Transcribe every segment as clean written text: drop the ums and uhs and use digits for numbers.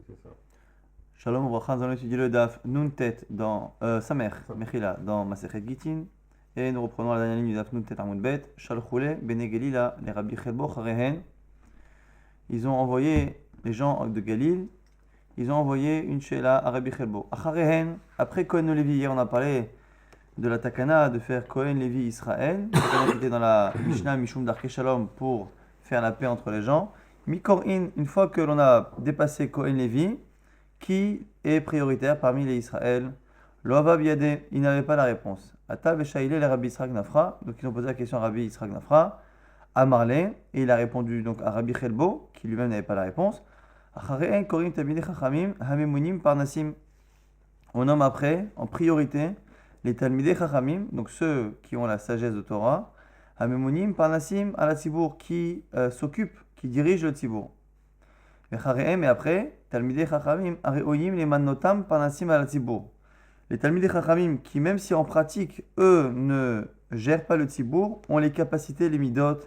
c'est ça. Shalom Obracha, nous allons étudier le Daf Nuntet dans Samer, Mechila, dans Masechet Gitin. Et nous reprenons la dernière ligne du Daf Nuntet Amud Bet. Shalchoule, Bene Gelila, les Rabbi Chelbo, Charehen. Ils ont envoyé, les gens de Galil, ils ont envoyé une Sheila à Rabbi Chelbo. Charehen, après Kohen Levi, hier on a parlé de la Takana de faire Kohen Levi Israël. On était dans la Mishnah Mishum Darke Shalom pour faire la paix entre les gens. Mikorin, une fois que l'on a dépassé Kohen Levi, qui est prioritaire parmi les Israël? Loava Biade, il n'avait pas la réponse. Ata Veshaïle, les Rabbi Israq Nafra, donc ils ont posé la question à Rabbi Israq Nafra, à Marley, et il a répondu donc à Rabbi Chelbo, qui lui-même n'avait pas la réponse. Acharein Korim Tabide Chachamim, Hamemunim Parnasim. On nomme après, en priorité, les Talmidei Chachamim, donc ceux qui ont la sagesse de Torah, Hamemunim Parnasim ala Tzibour, qui s'occupent, qui dirigent le Tzibour. Et après, Talmidei Chachamim, Areoyim les Mannotam Parnasim ala Tzibour. Les Talmidei Chachamim, qui même si en pratique, eux ne gèrent pas le Tzibour, ont les capacités, les midot,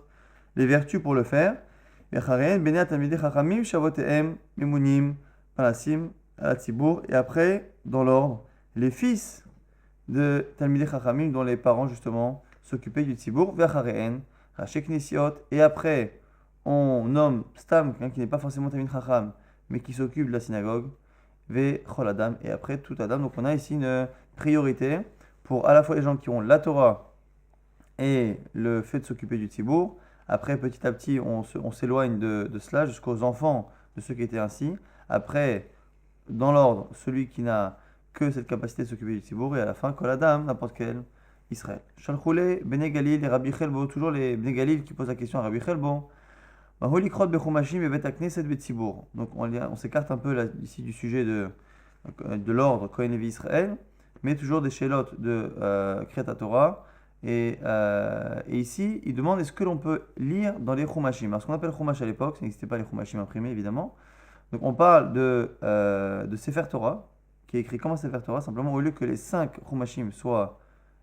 les vertus pour le faire. Et Bene Talmidei Chachamim, Shavotehem, Memunim, Parnasim ala Tzibour. Et après, dans l'ordre, les fils de Talmidei Chachamim, dont les parents justement s'occupaient du Tzibour, Vechareen, Rachek Nesiot. Et après, on nomme Stam, qui n'est pas forcément Talmid Chacham, mais qui s'occupe de la synagogue, Ve Chol Adam, et après tout Adam. Donc on a ici une priorité pour à la fois les gens qui ont la Torah et le fait de s'occuper du Tzibour. Après, petit à petit, on s'éloigne de cela jusqu'aux enfants de ceux qui étaient ainsi. Après, dans l'ordre, celui qui n'a que cette capacité de s'occuper du Tzibour, et à la fin, Kol Adam, n'importe quel Israël. Shalchoule, Bene Galil, et Rabbi Chelbo, toujours les Bene Galil qui posent la question à Rabbi Chelbo. Donc on s'écarte un peu là, ici du sujet de l'ordre Kohen Levi Israël, mais toujours des shélotes de Kriyat Torah. Et ici, il demande est-ce que l'on peut lire dans les Chumashim. Alors ce qu'on appelle Chumash à l'époque, ça n'existait pas les Chumashim imprimés évidemment. Donc on parle de Sefer Torah, qui est écrit comme un Sefer Torah, simplement au lieu que les 5 Chumashim soient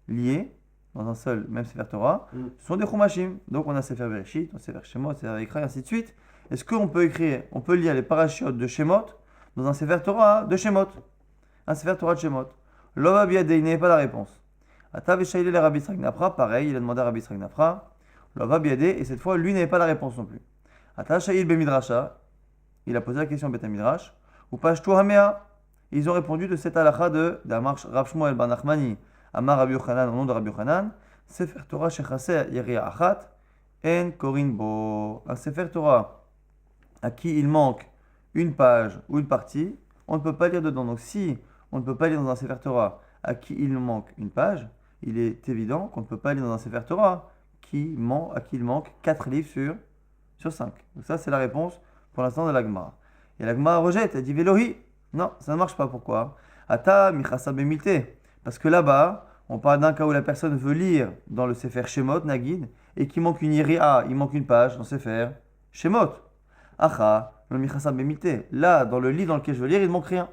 liés dans un seul, même Sefer Torah, ce sont des Chumashim. Donc on a Sefer Bereshit, on a Sefer Shemot, Sefer Ikra, et ainsi de suite. Est-ce qu'on peut écrire, on peut lire les parachiotes de Shemot dans un Sefer Torah de Shemot? Un Sefer Torah de Shemot. Lova Biade, il n'avait pas la réponse. Ata Veshaïle le Rabbi Israq Nafra, pareil, il a demandé à Rabbi Israq Nafra. Lova Biade, et cette fois, lui n'avait pas la réponse non plus. Ata Shaïl Bemidrasha, il a posé la question au Bet Midrash. Ou Pashtu Hamea, ils ont répondu de cette halakha de Damar Rav Shmuel Ben Nachmani. Amar Rabbi Yochanan, au nom de Rabbi Yochanan, Sefer Torah Shechaseh Yeria Achat, En Korin Bo. Un Sefer Torah à qui il manque une page ou une partie, on ne peut pas lire dedans. Donc si on ne peut pas lire dans un Sefer Torah à qui il manque une page, il est évident qu'on ne peut pas lire dans un Sefer Torah à qui il manque 4 livres sur 5. Donc ça c'est la réponse pour l'instant de l'Agmara. Et l'Agmara rejette, elle dit Velohi. Non, ça ne marche pas. Pourquoi? Ata Michasa Bemilte. Parce que là-bas, on parle d'un cas où la personne veut lire dans le Sefer Shemot, Nagid, et qu'il manque une iria, il manque une page dans Sefer Shemot. Acha, le Michasa Bemite. Là, dans le lit dans lequel je veux lire, il ne manque rien.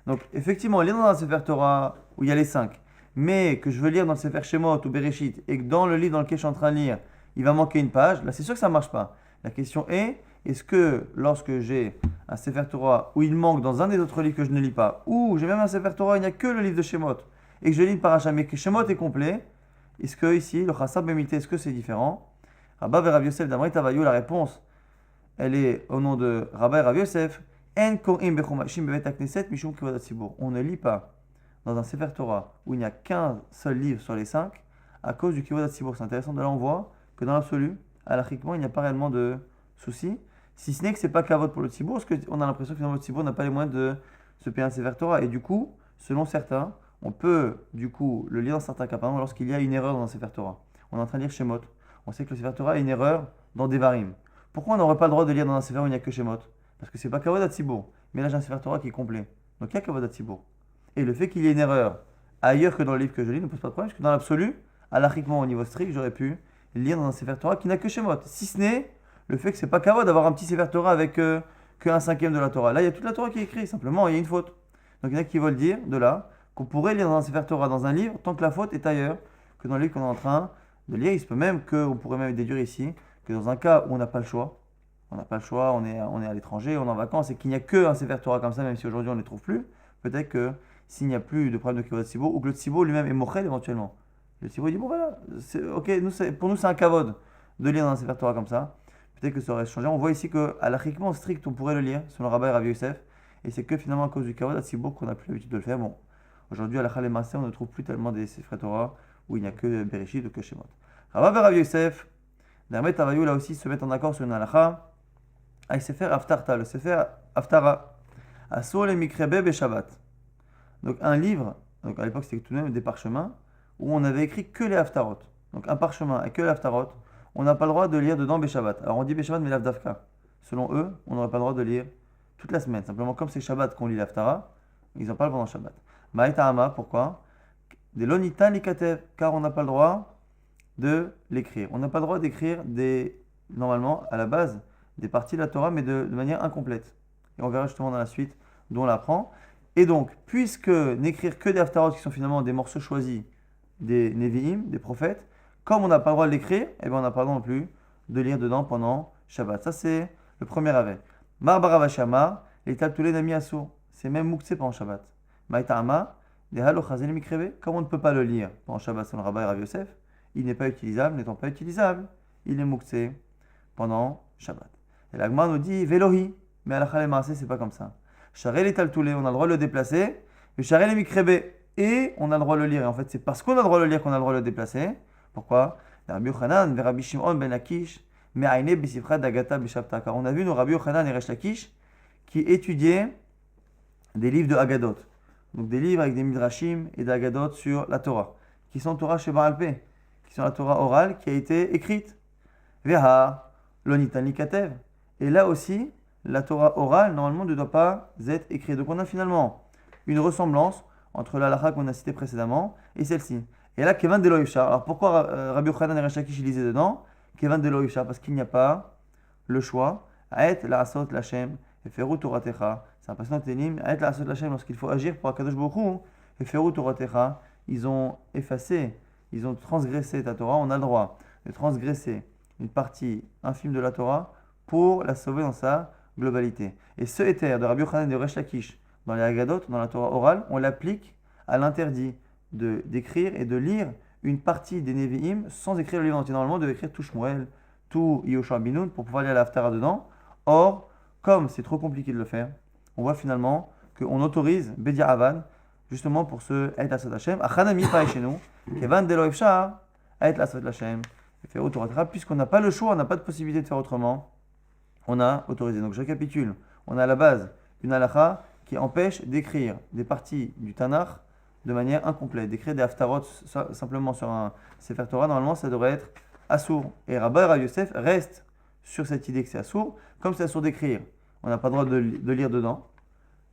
Donc, effectivement, lire dans un Sefer Torah où il y a les 5, mais que je veux lire dans le Sefer Shemot ou Bereshit, et que dans le lit dans lequel je suis en train de lire, il va manquer une page, là, c'est sûr que ça ne marche pas. La question est-ce que lorsque j'ai un Sefer Torah où il manque dans un des autres livres que je ne lis pas, ou j'ai même un Sefer Torah où il n'y a que le livre de Shemot, et que je lis une paracha, mais que Shemot est complet, est-ce que ici, le Chassab Bemite, est-ce que c'est différent? Rabba et Rav Yosef d'Amrit Avayu, la réponse, elle est au nom de Rabba et Rav Yosef. En korim bechumashim bevet hakneset mishum kivod hatzibur. On ne lit pas dans un Sefer Torah où il n'y a qu'un seul livre sur les 5 à cause du kivod hatzibur. C'est intéressant, de là on voit que dans l'absolu, halachiquement, il n'y a pas réellement de souci, si ce n'est que c'est pas kavod pour le tzibour, parce qu'on a l'impression que le tzibour n'a pas les moyens de se payer un Sefer Torah. Et du coup, selon certains, on peut du coup le lire dans certains cas. Par exemple, lorsqu'il y a une erreur dans un Sefer Torah, on est en train de lire Shemot, on sait que le Sefer Torah a une erreur dans Devarim. Pourquoi on n'aurait pas le droit de lire dans un Sefer où il n'y a que Shemot? Parce que c'est pas kavod hatzibur. Mais là j'ai un Sefer Torah qui est complet. Donc il y a kavod hatzibur. Et le fait qu'il y ait une erreur ailleurs que dans le livre que je lis ne pose pas de problème, parce que dans l'absolu, halachiquement au niveau strict, j'aurais pu lire dans un Sefer Torah qui n'a que Shemot. Si ce n'est le fait que c'est pas kavod d'avoir un petit Sefer Torah avec qu'un cinquième de la Torah. Là il y a toute la Torah qui est écrite, simplement il y a une faute. Donc il y en a qui veulent dire de là qu'on pourrait lire dans un Sefer Torah dans un livre tant que la faute est ailleurs que dans le livre qu'on est en train de lire. Il se peut même qu'on pourrait même déduire ici que dans un cas où on n'a pas le choix, on n'a pas le choix, on est à l'étranger, on est en vacances, et qu'il n'y a que un Sefer Torah comme ça, même si aujourd'hui on ne les trouve plus, peut-être que s'il n'y a plus de problème de Kavod Tzibo, ou que le Tzibo lui-même est mochel éventuellement. Le Tzibo dit, bon voilà, ok, pour nous c'est un Kavod de lire dans un Sefer Torah comme ça. Peut-être que ça aurait changé. On voit ici que à l'achriquement strict, on pourrait le lire, selon le Rabbi Rav Yosef, et c'est que finalement à cause du Kavod Tzibo qu'on n'a plus l'habitude de le faire. Bon, aujourd'hui à la Chal Maaseh, on ne trouve plus tellement des Sefer Torah où il n'y a que Bereshit ou que Shemot. Rabbi Rav Yosef, Dermet Avayou là aussi se mettent en accord sur une halakha. Aïe Sefer Haftarta, le Sefer Haftara, Asur le Mikrebe be Shabbat. Donc un livre, donc à l'époque c'était tout de même des parchemins, où on avait écrit que les Haftarot. Donc un parchemin et que les Haftarot, on n'a pas le droit de lire dedans Beshabbat. Alors on dit Beshabbat mais l'Avdavka. Selon eux, on n'aurait pas le droit de lire toute la semaine. Simplement comme c'est Shabbat qu'on lit l'Haftara, ils en parlent pendant Shabbat. Ma'ita Hama, pourquoi? Des Lonita Nikatev, car on n'a pas le droit de l'écrire. On n'a pas le droit d'écrire normalement, à la base, des parties de la Torah, mais de manière incomplète. Et on verra justement dans la suite d'où on l'apprend. Et donc, puisque n'écrire que des haftarot qui sont finalement des morceaux choisis des Nevi'im, des prophètes, comme on n'a pas le droit de l'écrire, eh bien on n'a pas le droit non plus de lire dedans pendant Shabbat. Ça, c'est le premier avet. Mar Baravashama, les Taltulé Nami Asur. C'est même Mouktsé pendant Shabbat. Maïta'ama, des Halochazel Mikreve. Comme on ne peut pas le lire pendant Shabbat selon le Rabbi Rav Yosef, il n'est pas utilisable, n'étant pas utilisable, il est Mouktsé pendant Shabbat. Et l'Agma nous dit Velohi, mais à la Chal Maaseh, c'est pas comme ça. Charel et Taltoulé, on a le droit de le déplacer, mais Charel et Mikrebe, et on a le droit de le lire. Et en fait, c'est parce qu'on a le droit de le lire qu'on a le droit de le déplacer. Pourquoi? Rabbi Yochanan, Rabbi Shimon ben Lakish, Me'aine Bisifra Dagata Bishabta. Car on a vu nos Rabbi Yochanan et Resh Lakish qui étudiaient des livres de Haggadot. Donc des livres avec des Midrashim et d'Haggadot sur la Torah, qui sont Torah chez Baal Peh, qui sont la Torah orale qui a été écrite. Veha, Lonitani Katev. Et là aussi, la Torah orale, normalement, ne doit pas être écrite. Donc on a finalement une ressemblance entre la halakha qu'on a citée précédemment et celle-ci. Et là, Kevan Delo Yifshar. Alors pourquoi Rabbi Yochanan et Resh Lakish lisaient dedans Kevan Delo Yifshar? Parce qu'il n'y a pas le choix. Aet la asot lachem et feru toratecha. C'est un passage dans Télim. Aet la asot lachem, lorsqu'il faut agir pour Akadosh Baruch Hu, et feru toratecha. Ils ont effacé, ils ont transgressé ta Torah. On a le droit de transgresser une partie infime de la Torah pour la sauver dans sa globalité. Et ce éther de Rabbi Yochanan et de Resh Lakish dans les Haggadot, dans la Torah orale, on l'applique à l'interdit d'écrire et de lire une partie des Nevi'im sans écrire le livre entier. Normalement, de écrire tout Shmuel, tout Yehoshua Binoun pour pouvoir lire la Haftara dedans. Or, comme c'est trop compliqué de le faire, on voit finalement qu'on autorise Bedia Avan justement pour ce Aït Asot Hashem. Achanami paï chez nous, Kevan Delo Efshar, Aït Asot Hashem, puisqu'on n'a pas le choix, on n'a pas de possibilité de faire autrement, on a autorisé. Donc je récapitule, on a à la base une halakha qui empêche d'écrire des parties du Tanakh de manière incomplète, d'écrire des haftarot simplement sur un Sefer Torah, normalement ça devrait être assour. Et Rabbi Rav Yosef reste sur cette idée que c'est assour, comme c'est assour d'écrire, on n'a pas le droit de lire dedans,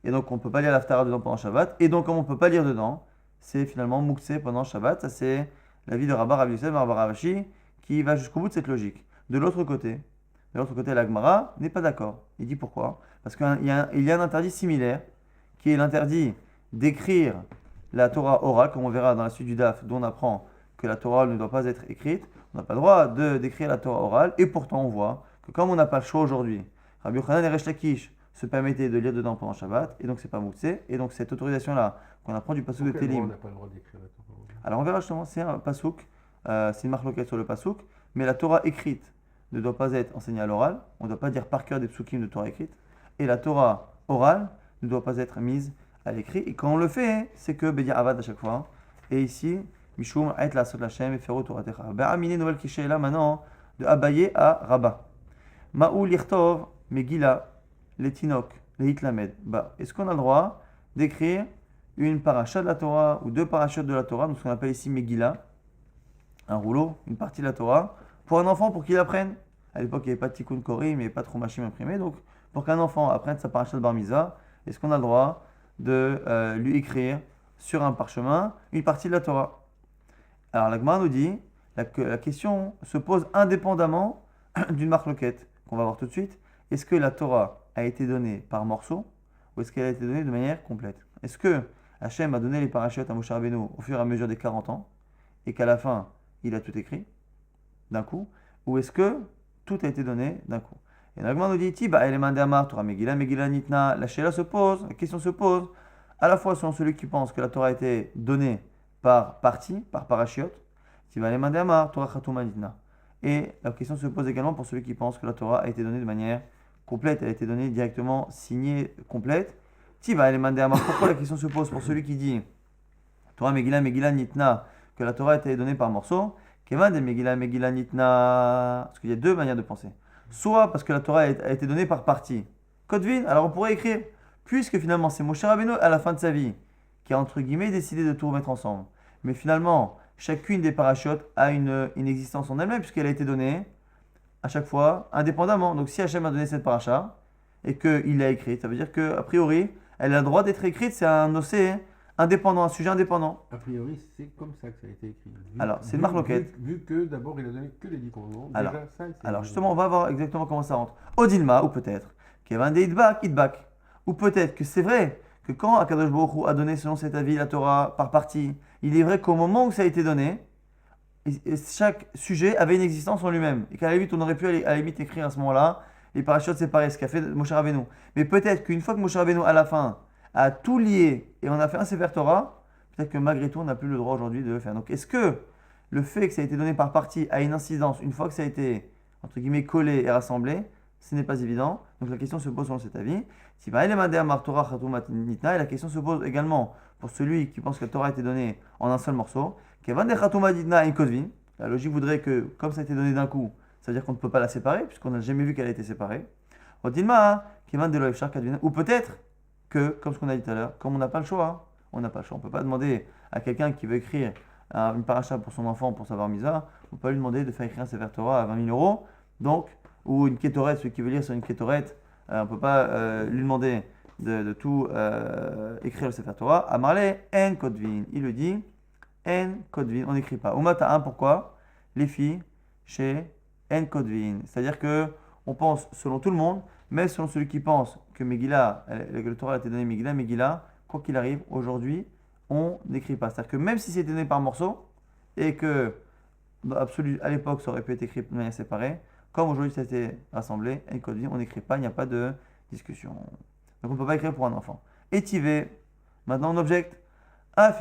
et donc on ne peut pas lire l'haftara dedans pendant Shabbat, et donc comme on ne peut pas lire dedans, c'est finalement Mouktsé pendant Shabbat. Ça c'est l'avis de Rabbi Rav Yosef, Rabbi Ravashi, qui va jusqu'au bout de cette logique. De l'autre côté, la Gemara n'est pas d'accord. Il dit pourquoi? Parce qu'il y a un interdit similaire, qui est l'interdit d'écrire la Torah orale, comme on verra dans la suite du DAF, dont on apprend que la Torah ne doit pas être écrite. On n'a pas le droit d'écrire la Torah orale, et pourtant on voit que comme on n'a pas le choix aujourd'hui, Rabbi Yochanan et Resh Lakish se permettaient de lire dedans pendant Shabbat, et donc c'est pas Mouktsé, et donc cette autorisation-là, qu'on apprend du Pasuk de Télim. On n'a pas le droit d'écrire la Torah orale. Alors on verra justement, c'est un Pasuk, c'est une marque sur le Pasuk, mais la Torah écrite ne doit pas être enseignée à l'oral, on ne doit pas dire par cœur des psukim de Torah écrite, et la Torah orale ne doit pas être mise à l'écrit, et quand on le fait, c'est que Bedia Avad à chaque fois, et ici, Mishum, Aet la Sot Lachem, et Ferro Torah Techa. Be'amine, nouvelle qui est là maintenant, de Abaye à Rabat. Ma'ou Lirtov, Megila, les Tinok, les Hitlamed. Est-ce qu'on a le droit d'écrire une paracha de la Torah, ou deux parachutes de la Torah, donc ce qu'on appelle ici Megila, un rouleau, une partie de la Torah, pour un enfant, pour qu'il apprenne. À l'époque, il n'y avait pas de Tikkun Korim, il n'y avait pas de Chumashim imprimé, donc pour qu'un enfant apprenne sa paracha de Bar Mitzvah, est-ce qu'on a le droit de lui écrire sur un parchemin une partie de la Torah? Alors la Gemara nous dit que la question se pose indépendamment d'une marloquette qu'on va voir tout de suite. Est-ce que la Torah a été donnée par morceaux ou est-ce qu'elle a été donnée de manière complète? Est-ce que Hachem a donné les parachutes à Moshe Rabbeinu au fur et à mesure des 40 ans et qu'à la fin il a tout écrit d'un coup, ou est-ce que tout a été donné d'un coup? Et l'Agma nous dit, Tiba, Eleman de Amar, Torah Megillah, Megillah Nitna. La Sheila se pose, la question se pose, à la fois selon celui qui pense que la Torah a été donnée par partie, par parachiote, Tiba, Eleman de Amar, Torah Chatouma Nitna. Et la question se pose également pour celui qui pense que la Torah a été donnée de manière complète, elle a été donnée directement, signée, complète. Tiba, Eleman de Amar, pourquoi la question se pose pour celui qui dit Torah Megillah, Megillah Nitna, que la Torah a été donnée par morceaux? Kevan de Megillah, Megillah Nitna. Parce qu'il y a deux manières de penser. Soit parce que la Torah a été donnée par partie. Kodvin, alors on pourrait écrire, puisque finalement c'est Moshe Rabbeinu à la fin de sa vie, qui a entre guillemets décidé de tout remettre ensemble. Mais finalement, chacune des parachutes a une existence en elle-même, puisqu'elle a été donnée à chaque fois indépendamment. Donc si Hachem a donné cette paracha, et qu'il l'a écrite, ça veut dire qu'a priori, elle a le droit d'être écrite, c'est un océ indépendant, un sujet indépendant. A priori, c'est comme ça que ça a été écrit. Alors, c'est une marloquette. Vu que d'abord, il a donné que les 10 commandements. Alors, déjà, ça, alors justement, on va voir exactement comment ça rentre. Odilma, ou peut-être, Kevan de Idbak. Ou peut-être que c'est vrai que quand Akadosh Baruch Hu a donné selon cet avis la Torah par partie, il est vrai qu'au moment où ça a été donné, chaque sujet avait une existence en lui-même. Et qu'à la limite, on aurait pu à la limite écrire à ce moment-là les parachutes séparés, ce qu'a fait Moshe Rabbeinu. Mais peut-être qu'une fois que Moshe Rabbeinu, à la fin, a tout lié et on a fait un Sefer Torah, peut-être que malgré tout, on n'a plus le droit aujourd'hui de le faire. Donc, est-ce que le fait que ça a été donné par partie a une incidence une fois que ça a été, entre guillemets, collé et rassemblé? Ce n'est pas évident. Donc, la question se pose selon cet avis. Si par Torah Chatouma Nitna, et la question se pose également pour celui qui pense que la Torah a été donnée en un seul morceau. Kevan de Chatouma Nitna et Kodvin. La logique voudrait que, comme ça a été donné d'un coup, ça veut dire qu'on ne peut pas la séparer, puisqu'on n'a jamais vu qu'elle a été séparée. Rodilma, Kevan de Loefchar Kadvin. Ou peut-être que, comme ce qu'on a dit tout à l'heure, comme on n'a pas le choix, on n'a pas le choix. On ne peut pas demander à quelqu'un qui veut écrire une paracha pour son enfant, pour savoir misa, on ne peut pas lui demander de faire écrire un Sefer Torah à 20 000 euros, donc, ou une kétorette, celui qui veut lire sur une kétorette, on ne peut pas lui demander de tout écrire le Sefer Torah. Amarle, en kodvin, il le dit, en kodvin, on n'écrit pas. Umata 1, pourquoi? Les filles, chez en kodvin. C'est-à-dire que on pense selon tout le monde, mais selon celui qui pense que Megillah, le Torah a été donné Megillah, quoi qu'il arrive, aujourd'hui, on n'écrit pas. C'est-à-dire que même si c'est donné par morceaux, et que à l'époque ça aurait pu être écrit de manière séparée, comme aujourd'hui ça a été rassemblé, et on n'écrit pas, il n'y a pas de discussion. Donc on ne peut pas écrire pour un enfant. Étivé, maintenant on objecte. C'est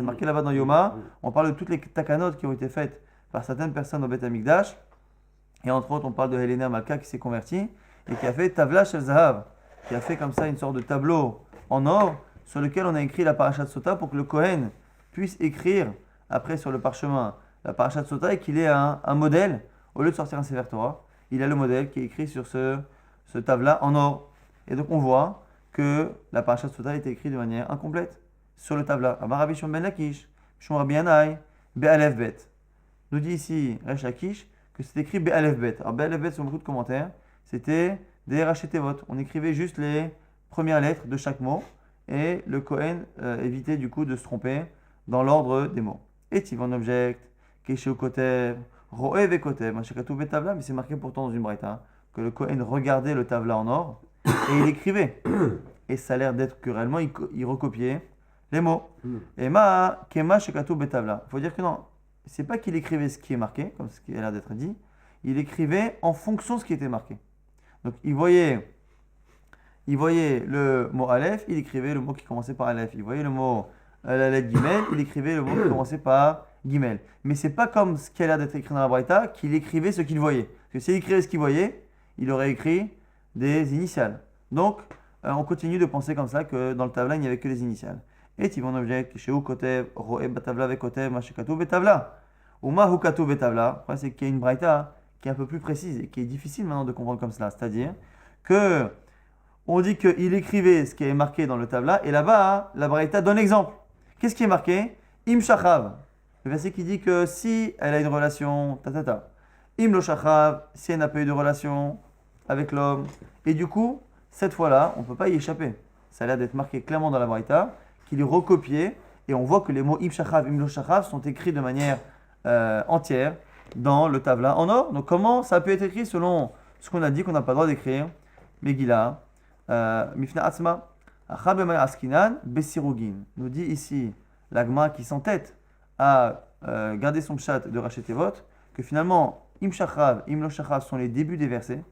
marqué là-bas dans Yoma, on parle de toutes les takanot qui ont été faites par certaines personnes au Beth Amikdash. Et entre autres, on parle de Helena Malka qui s'est convertie et qui a fait Tavla Shel Zahav, qui a fait comme ça une sorte de tableau en or sur lequel on a écrit la Parashat Sota pour que le Kohen puisse écrire après sur le parchemin la Parashat Sota et qu'il ait un modèle. Au lieu de sortir un Sefer Torah, il a le modèle qui est écrit sur ce Tavla en or. Et donc on voit que la Parashat Sota a été écrite de manière incomplète sur le Tavla. Amar Rabbi Shimon ben Lakish, Shimon Rabbi Yanai, Be'alef Bet. Nous dit ici Resh Lakish que c'est écrit Be'alef Bet. Alors Be'alef Bet, sur beaucoup de commentaires, c'était des Rachetevot. On écrivait juste les premières lettres de chaque mot et le Kohen évitait du coup de se tromper dans l'ordre des mots. Et Tivon Object, Kesheu Kotev, Roev et Kotev, Mashakatou Betavla, mais c'est marqué pourtant dans une braïta que le Kohen regardait le Tavla en or et il écrivait. Et ça a l'air d'être que réellement il recopiait les mots. Et Ma, Kema Shakatou Betavla. Il faut dire que non, c'est pas qu'il écrivait ce qui est marqué, comme ce qui a l'air d'être dit, il écrivait en fonction de ce qui était marqué. Donc il voyait le mot Aleph, il écrivait le mot qui commençait par Aleph. Il voyait le mot la lettre Gimel, il écrivait le mot qui commençait par Gimel. Mais c'est pas comme ce qui a l'air d'être écrit dans la Braïta qu'il écrivait ce qu'il voyait. Parce que s'il écrivait ce qu'il voyait, il aurait écrit des initiales. Donc on continue de penser comme ça que dans le Tavla il n'y avait que les initiales. Et Tivon Object, Sheu Kotev, Roe Batavla Vekotev, Mashikatou Betavla. Ou Mahukatou Betavla. Le problème c'est qu'il y a une Braïta qui est un peu plus précise et qui est difficile maintenant de comprendre comme cela. C'est-à-dire que on dit qu'il écrivait ce qui est marqué dans le Tavla et là-bas, la Braïta donne exemple. Qu'est-ce qui est marqué? Im Shachav. Le verset qui dit que si elle a une relation, Im lo Shachav, si elle n'a pas eu de relation avec l'homme. Et du coup, cette fois-là, on ne peut pas y échapper. Ça a l'air d'être marqué clairement dans la Braïta, qu'il est recopié et on voit que les mots Im Shachav, Im lo Shachav sont écrits de manière entière dans le Tavla en or. Donc comment ça peut être écrit selon ce qu'on a dit qu'on n'a pas le droit d'écrire? Megillah, Mifna Atzma, Achabemay Askinan, Besirugin. Nous dit ici l'Agma qui s'entête à garder son pshat de Rachetevot, que finalement Im Shachav, Im Lo Shachav sont les débuts des versets.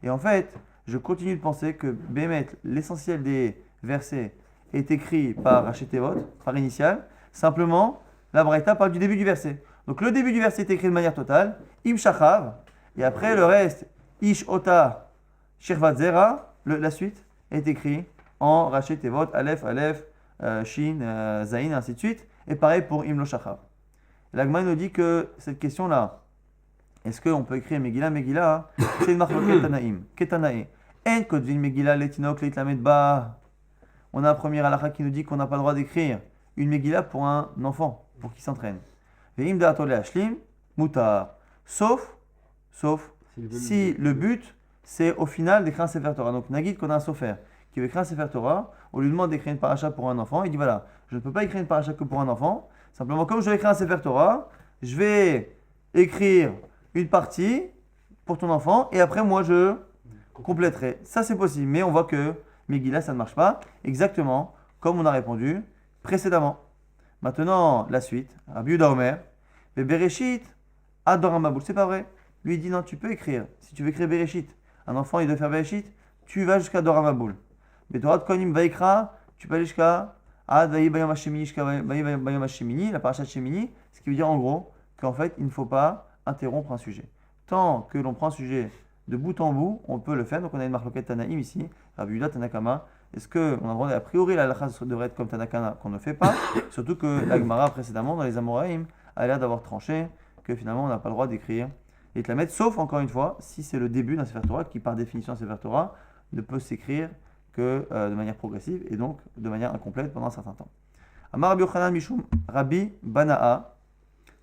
Et en fait, je continue de penser que Bémet, l'essentiel des versets, est écrit par Rachetevot, par initial. Simplement, la Braïta parle du début du verset. Donc le début du verset est écrit de manière totale, Im Shachav, et après le reste, Ish Ota Shirvat Zera, la suite, est écrit en Rachetevot, Aleph, Aleph, Shin, Zain, ainsi de suite. Et pareil pour Im Lo Shachav. L'Agma nous dit que cette question-là, est-ce qu'on peut écrire Megillah, Megillah, c'est une marque Ketanaïm. Ketanaï. En Kotvin Megillah, Letinok, Leitlamed Ba. On a un premier halakha qui nous dit qu'on n'a pas le droit d'écrire une Megillah pour un enfant, pour qu'il s'entraîne. Ve'im da'ato le'ashlim, mutar. Sauf si le but, c'est au final d'écrire un Sefer Torah. Donc, Nagid, qu'on a un sofer qui veut écrire un Sefer Torah, on lui demande d'écrire une paracha pour un enfant, il dit voilà, je ne peux pas écrire une paracha que pour un enfant, simplement comme je vais écrire un Sefer Torah, je vais écrire une partie pour ton enfant et après moi je compléterai. Ça c'est possible, mais on voit que Megillah ça ne marche pas, exactement comme on a répondu précédemment. Maintenant, la suite, Rabbi Yehuda Omer, Bereshit, Adoram Maboul, c'est pas vrai. Lui il dit non, tu peux écrire, si tu veux écrire Bereshit, un enfant il doit faire Bereshit, tu vas jusqu'à Adoram Maboul. Mais Torah de Kohanim Vaikra, tu peux aller jusqu'à Ad Vayi Bayom Hashemini, jusqu'à Vayi Bayom Hashemini, la paracha de Shemini, ce qui veut dire en gros qu'en fait il ne faut pas interrompre un sujet. Tant que l'on prend un sujet de bout en bout, on peut le faire. Donc on a une marloquette Tanaïm ici, Rabbi Yehuda Tanakama. Est-ce qu'on a le droit, a priori la halakha devrait être comme Tanakana qu'on ne fait pas, surtout que la Gemara précédemment dans les Amoraïm a l'air d'avoir tranché que finalement on n'a pas le droit d'écrire et de la mettre, sauf encore une fois, si c'est le début d'un Sefer Torah qui par définition un Sefer Torah ne peut s'écrire que de manière progressive et donc de manière incomplète pendant un certain temps. Amar Rabbi Yochanan Mishum Rabbi Bana'a,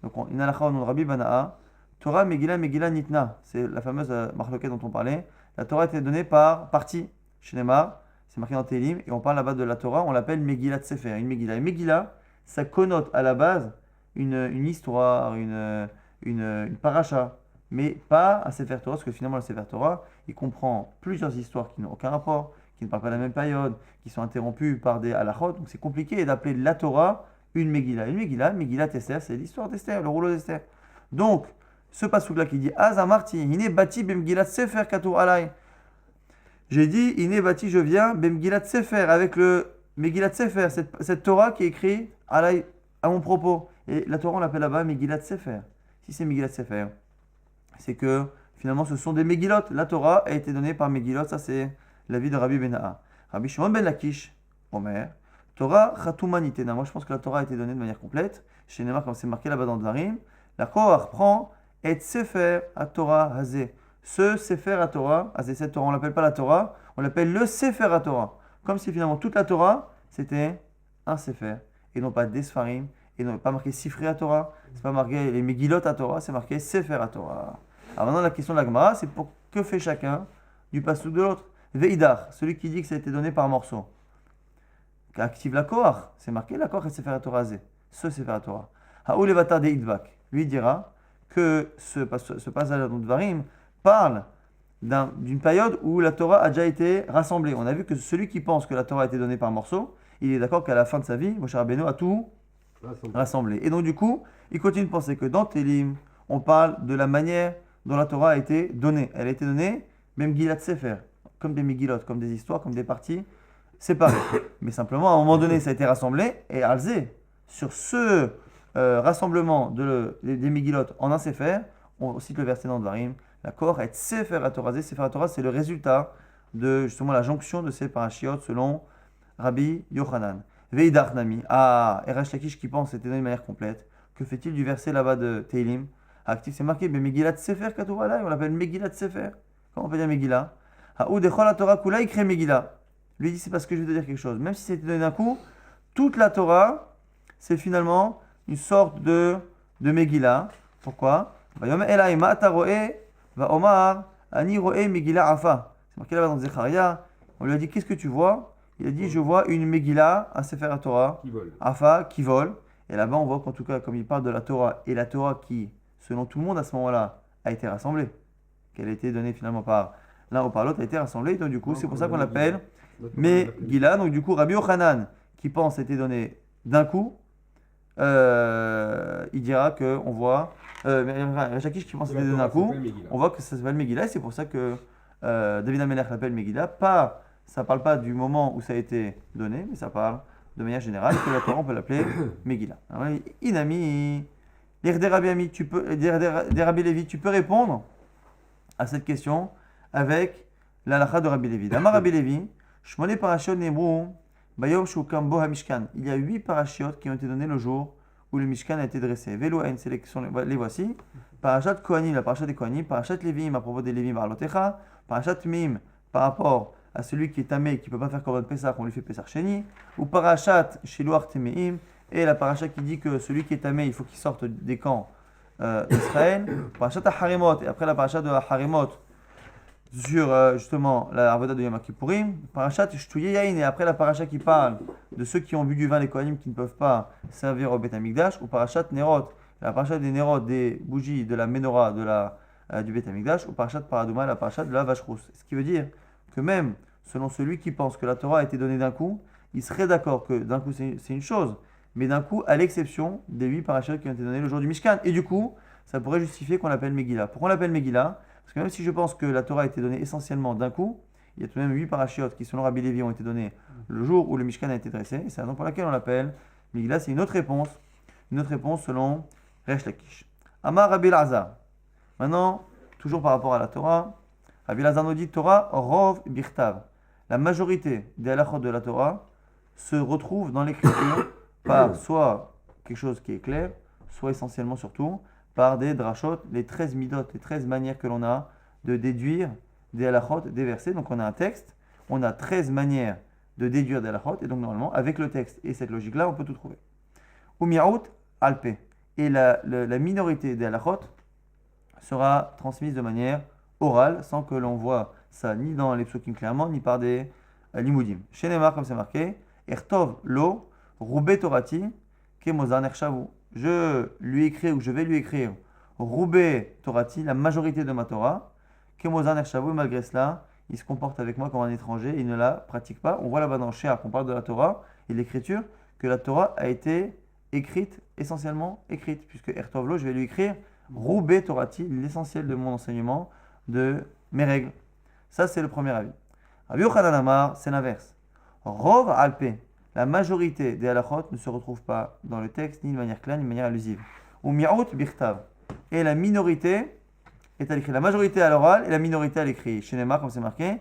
donc une halakha au nom de Rabbi Bana'a, Torah Megillah Megillah Nitna, c'est la fameuse marloquette dont on parlait. La Torah était donnée par partie chez Neymar, c'est marqué dans Télim, et on parle là-bas de la Torah, on l'appelle Megillah Tsefer, une Megillah. Et Megillah, ça connote à la base une histoire, une paracha, mais pas un Sefer Torah, parce que finalement le Sefer Torah, il comprend plusieurs histoires qui n'ont aucun rapport, qui ne parlent pas de la même période, qui sont interrompues par des halachot, donc c'est compliqué d'appeler la Torah une Megillah. Une Megillah, Megillah Esther, c'est l'histoire d'Esther, le rouleau d'Esther. Donc, ce passouk-là qui dit Azamarti, Iné bati bemgilat sefer katou alay. J'ai dit Iné bati, je viens, bemgilat sefer, avec le Megillat sefer, cette Torah qui est écrite alay, à mon propos. Et la Torah, on l'appelle là-bas Megillat sefer. Si c'est Megillat sefer, c'est que finalement ce sont des Megillot. La Torah a été donnée par Megillot, ça c'est l'avis de Rabbi Bena'a. Rabbi Shimon ben Lakish, Omer, Torah chatumanitena. Moi je pense que la Torah a été donnée de manière complète. Chez Neymar, comme c'est marqué là-bas dans Dvarim, la Korach prend et Sefer à Torah Hazé. Ce Sefer à Torah, Hazé, cette Torah, on ne l'appelle pas la Torah, on l'appelle le Sefer à Torah. Comme si finalement toute la Torah, c'était un Sefer, et non pas des Sfarim, et non pas marqué Sifri à Torah, c'est pas marqué les Megillot à Torah, c'est marqué Sefer à Torah. Alors maintenant la question de la Gemara, c'est pour que fait chacun du passouk de l'autre. Veidar, celui qui dit que ça a été donné par morceau. Active la Korach, c'est marqué la Korach et Sefer à Torah Hazé. Ce Sefer à Torah. Haoul Evatar de Idvak, lui dira que ce passage de Dvarim parle d'une période où la Torah a déjà été rassemblée. On a vu que celui qui pense que la Torah a été donnée par morceaux, il est d'accord qu'à la fin de sa vie, Moshe Rabbeinu a tout rassemblé. Et donc du coup, il continue de penser que dans Télim, on parle de la manière dont la Torah a été donnée. Elle a été donnée, même Gilat Sefer, comme des Megillot, comme des histoires, comme des parties séparées. Mais simplement, à un moment donné, ça a été rassemblé, et Alzé, sur ce rassemblement des Megillot en un Sefer, on cite le verset dans Dvarim, la Korach est Sefer à Torah. Sefer à Torah, c'est le résultat de justement la jonction de ces parashiot selon Rabbi Yochanan. Veidach Nami, Erash Lakish qui pense que c'était donné de manière complète. Que fait-il du verset là-bas de Teilim? Actif, c'est marqué, mais Megillat Sefer Katou Alay, on l'appelle Megillat Sefer. Comment on peut dire Megillah? Haou Dechol la Torah Kula, il crée Megillah. Lui dit, c'est parce que je vais te dire quelque chose. Même si c'était donné d'un coup, toute la Torah, c'est finalement une sorte de Megillah. Pourquoi? Va Elai Ma'ata Roe, va Omar, Ani Roe Megillah Afa. C'est marqué là-bas dans Zechariah. On lui a dit, qu'est-ce que tu vois? Il a dit, je vois une Megillah, un Sefer à Torah, Afa, qui vole. Et là-bas, on voit qu'en tout cas, comme il parle de la Torah, et la Torah qui, selon tout le monde à ce moment-là, a été rassemblée, qu'elle a été donnée finalement par l'un ou par l'autre, a été rassemblée. Donc du coup, c'est pour ça qu'on l'appelle Megillah. Donc du coup, Rabbi Yochanan, qui pense a été donné d'un coup, il dira qu'on voit, Resh Lakish qui pense que c'est d'un coup, on voit que ça s'appelle Megillah, et c'est pour ça que David HaMelech l'appelle Megillah. Ça ne parle pas du moment où ça a été donné, mais ça parle de manière générale, que la Torah, on peut l'appeler Megillah. Alors, Inami, Rabbi Lévi, tu peux répondre à cette question avec l'halakha de Rabbi Lévi. D'Amar Rabbi Lévi, Shmone parashot nemru bayom shukam bo hamishkan. Il y a 8 parachiotes qui ont été donnés le jour où le Mishkan a été dressé. Velo a une sélection, les voici. Parashat Kohanim, la parashat des Kohanim. Parashat Lévim, à propos des Lévim, Barlotecha. Parashat Mim, par rapport à celui qui est tamé et qui ne peut pas faire Korban Pesach, on lui fait Pesach Sheni. Ou Parashat Shiluach Temeim. Et la parashat qui dit que celui qui est tamé, il faut qu'il sorte des camps d'Israël. Parashat Harimot. Et après la parashat de Harimot, sur justement la Avoda de Yom Kippourim, Parashat Shtuye Yain, et après la parashat qui parle de ceux qui ont bu du vin, les Kohanim qui ne peuvent pas servir au Beth Amikdash, ou Parashat Nerot, la parashat des Nerot, des bougies de la Menorah du Beth Amikdash, ou Parashat Paradouma, la parashat de la vache rousse. Ce qui veut dire que même selon celui qui pense que la Torah a été donnée d'un coup, il serait d'accord que d'un coup c'est une chose, mais d'un coup à l'exception des 8 parachats qui ont été donnés le jour du Mishkan. Et du coup, ça pourrait justifier qu'on l'appelle Megillah. Pourquoi on l'appelle Megillah? Parce que même si je pense que la Torah a été donnée essentiellement d'un coup, il y a tout de même 8 parachiotes qui, selon Rabbi Lévi, ont été donnés le jour où le Mishkan a été dressé. Et c'est la raison pour laquelle on l'appelle Megillah. C'est une autre réponse selon Resh Lakish. Amar Rabbi Elazar. Maintenant, toujours par rapport à la Torah, Rabbi Elazar nous dit Torah Rov Birtav. La majorité des halachot de la Torah se retrouve dans l'écriture par soit quelque chose qui est clair, soit essentiellement surtout par des drashot, les 13 midot, les 13 manières que l'on a de déduire des halachot, des versets. Donc on a un texte, on a 13 manières de déduire des halachot, et donc normalement, avec le texte et cette logique-là, on peut tout trouver. Umiaout alpe. Et la minorité des halachot sera transmise de manière orale, sans que l'on voit ça ni dans les psukim clairement, ni par des limoudim. Chez Neymar, comme c'est marqué, Ertov lo, roubé torati, kemozan ershavu. Je lui écris ou je vais lui écrire roubé torati, la majorité de ma Torah, kemozan ershavu, malgré cela, il se comporte avec moi comme un étranger, il ne la pratique pas. On voit là-bas dans Shéar, qu'on parle de la Torah et de l'écriture, que la Torah a été écrite, essentiellement écrite, puisque Ertov lo, je vais lui écrire roubé torati, l'essentiel de mon enseignement, de mes règles. Ça, c'est le premier avis. Rabbi Yochanan Amar, c'est l'inverse. Rov alpe, la majorité des halachot ne se retrouve pas dans le texte, ni de manière claire, ni de manière allusive. Ou miaout birtav. Et la minorité est à l'écrit. La majorité à l'oral et la minorité à l'écrit. Chez Neymar, comme c'est marqué,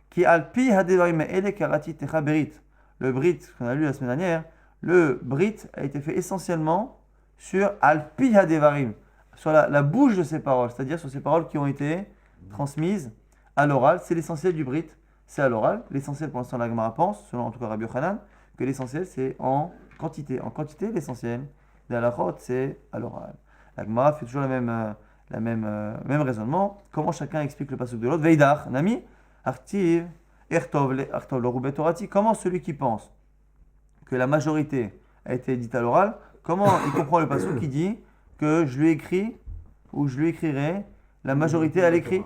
qui alpi hadevarim ele karati techa berit. Le brit, qu'on a lu la semaine dernière, le brit a été fait essentiellement sur alpi hadevarim, sur la bouche de ces paroles, c'est-à-dire sur ces paroles qui ont été transmises à l'oral. C'est l'essentiel du brit, c'est à l'oral. L'essentiel, pour l'instant, la Gemara pense, selon en tout cas Rabbi Yochanan, que l'essentiel c'est en quantité. En quantité, l'essentiel de la halachot, c'est à l'oral. La Gemara fait toujours le même raisonnement. Comment chacun explique le pasuk de l'autre? Veidach, nami, artiv, ertov le roubet torati. Comment celui qui pense que la majorité a été dite à l'oral, comment il comprend le pasuk qui dit que je lui écris ou je lui écrirai la majorité à l'écrit?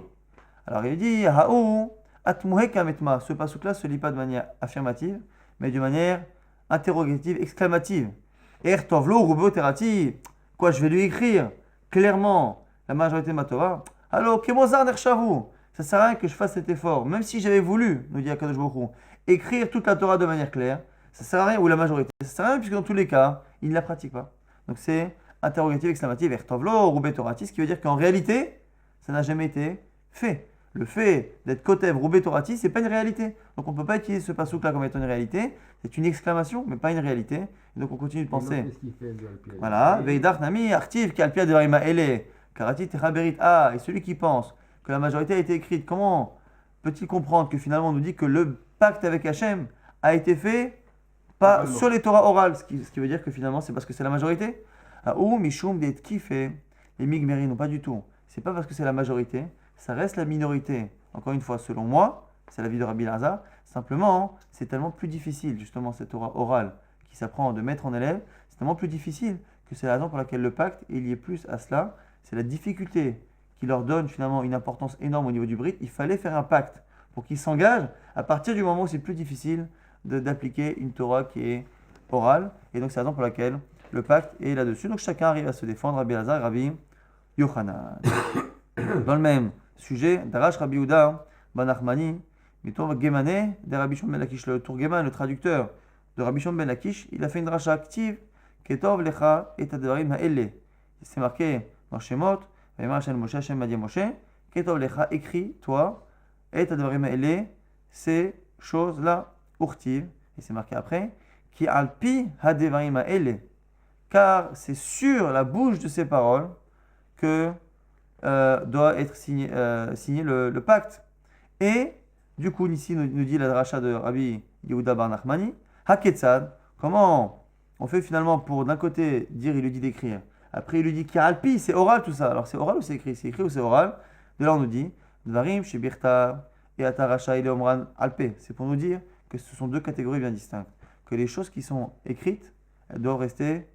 Alors il dit Haou atmuhe kametma. Ce pasuk-là ne se lit pas de manière affirmative, mais de manière interrogative, exclamative. Ertovlo rubo terati. Quoi, je vais lui écrire clairement la majorité de ma Torah. Alors, kemozar nershavu. Ça ne sert à rien que je fasse cet effort, même si j'avais voulu, nous dit Akadosh Baruch Hu, écrire toute la Torah de manière claire. Ça ne sert à rien, ou la majorité. Ça ne sert à rien, puisque dans tous les cas, il ne la pratique pas. Donc c'est interrogative, exclamative, ertovlo rubo terati, ce qui veut dire qu'en réalité, ça n'a jamais été fait. Le fait d'être kotev roubé torati, c'est pas une réalité. Donc on ne peut pas utiliser ce passouk là comme étant une réalité. C'est une exclamation, mais pas une réalité. Et donc on continue de penser. Voilà. Veidach nami artiv ki alpia devarima ele karati techaberit. Ah, et celui qui pense que la majorité a été écrite, comment peut-il comprendre que finalement on nous dit que le pacte avec Hachem a été fait pas sur les Torahs orales, ce qui veut dire que finalement c'est parce que c'est la majorité. Ou mishum det kife les migmeri, non pas du tout. C'est pas parce que c'est la majorité. Ça reste la minorité. Encore une fois, selon moi, c'est l'avis de Rabbi Elazar. Simplement, c'est tellement plus difficile, justement, cette Torah orale qui s'apprend de maître en élève, c'est tellement plus difficile que c'est la raison pour laquelle le pacte est lié plus à cela. C'est la difficulté qui leur donne finalement une importance énorme au niveau du brit. Il fallait faire un pacte pour qu'ils s'engagent à partir du moment où c'est plus difficile d'appliquer une Torah qui est orale. Et donc, c'est la raison pour laquelle le pacte est là-dessus. Donc chacun arrive à se défendre, Rabbi Elazar et Rabbi Yochanan. Dans le même sujet, Darash Rabbi Yehuda, Ben Nachmani, Mitov Gemane, de Rabbi Shimon ben Lakish, le Tourgeman, le traducteur de Rabbi Shimon ben Lakish, il a fait une dracha active, Ketov Lecha et Advarim Ha'ele. C'est marqué dans Shemot, Vayamar Hashem Moshe, Hashem m'a dit à Moshe, Ketov Lecha, écrit, toi, et Advarim Ha'ele, ces choses-là, Urtiv, et c'est marqué après, Ki Alpi Hadevarim Ha'ele, car c'est sur la bouche de ces paroles que doit être signé le pacte. Et du coup, ici nous dit la dracha de Rabbi Yehuda bar Nachmani, Haketzad, comment on fait finalement pour d'un côté dire, il lui dit d'écrire, après il lui dit Alpi, c'est oral tout ça. Alors c'est oral ou c'est écrit ou c'est oral? De là on nous dit Dvarim Shebirta et Ataracha et Omran Alpe. C'est pour nous dire que ce sont deux catégories bien distinctes, que les choses qui sont écrites, elles doivent rester